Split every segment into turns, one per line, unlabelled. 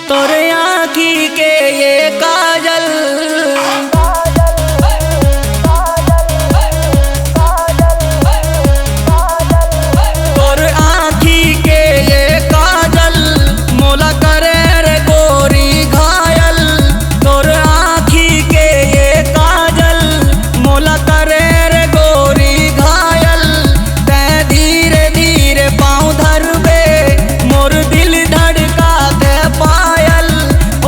तोरे आँखी के ये काजल तोरे आँखी के ये काजल मोला करे रे गोरी घायल। तोरे आँखी के ये काजल मोला करे रे गोरी घायल। तै धीरे धीरे पाँव धरबे मोर दिल धड़का दे पायल।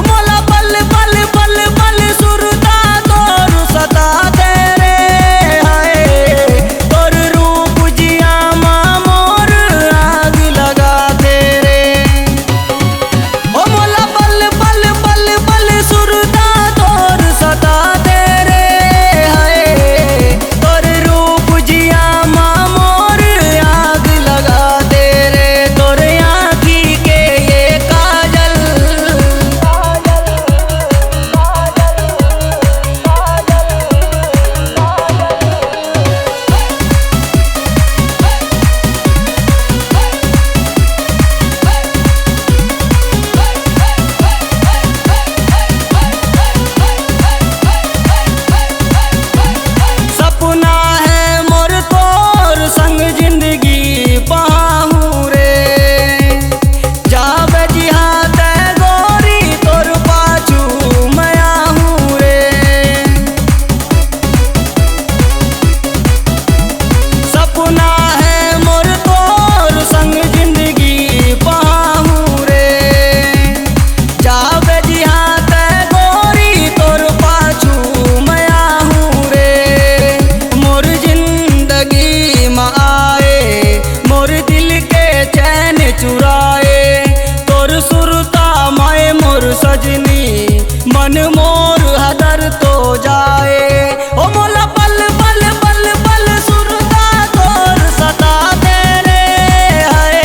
मोला बल बल बल बल सुरता तोर सता दे रे हाय। तोर रूप जिया माँ मोर आग लगा दे रे। ओ मोला बल बल बल बल सुरता तोर सता दे रे हाय। तोर रूप जिया माँ मोर आग लगा दे रे। तोर आँखी के ये काजल सपना है मोर तोर संग जिंदगी पाहूं रे। जावे जिहाद गोरी तोर पाछू मैं आहूं रे। सपना है मोर तोर संग जिंदगी पाहूं रे। जावे जिहाद गोरी तोर पाछू मैं आहूं रे। मोर जिंदगी में आए मोर दिल के चैन चुराए। तोर सुरता मैं मोर सजनी मन मोर हदर तो जाए। ओ मोला बल बल बल बल सुरता तोर सता दे रे हाय।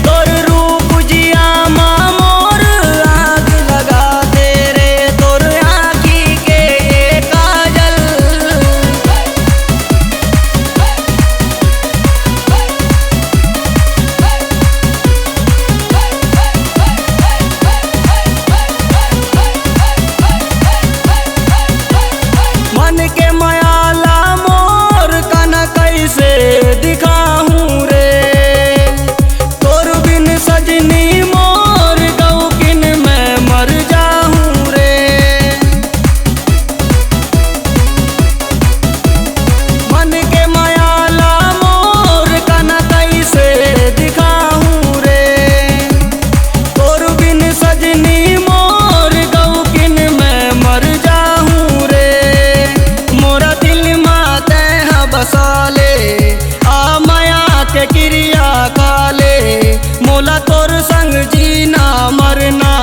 तोर रूप जिया माँ मोर आग लगा दे रे। तोर आँखी के ये काजल मन के मायाला मोर कन कैसे दिखाऊं रे। तोर बिन सजनी मोर गौकिन मैं मर जाऊं रे। मन के मायाला मोर कन कैसे दिखाऊं रे। तोर बिन सजनी मोर गौकिन मैं मर जाऊं रे। मोरा दिल माते हाँ बसा ले आ माया के क्रिया काले। मोला तोर संग जीना मरना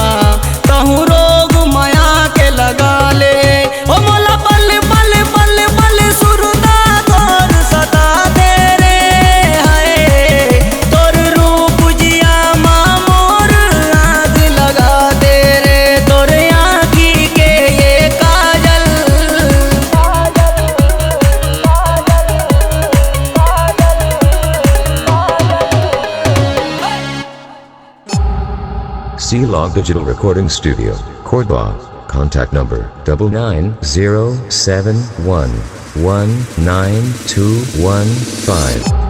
कहूँ रोग माया के लगा ले। ओ मोला बल बल बल बल सुरता तोर सता दे रे हाय। तोर रूप जिया माँ मोर आग लगा दे रे। तोर आँखी के ये काजल
C-Log Digital Recording Studio, Cordoba. Contact number 99071192115.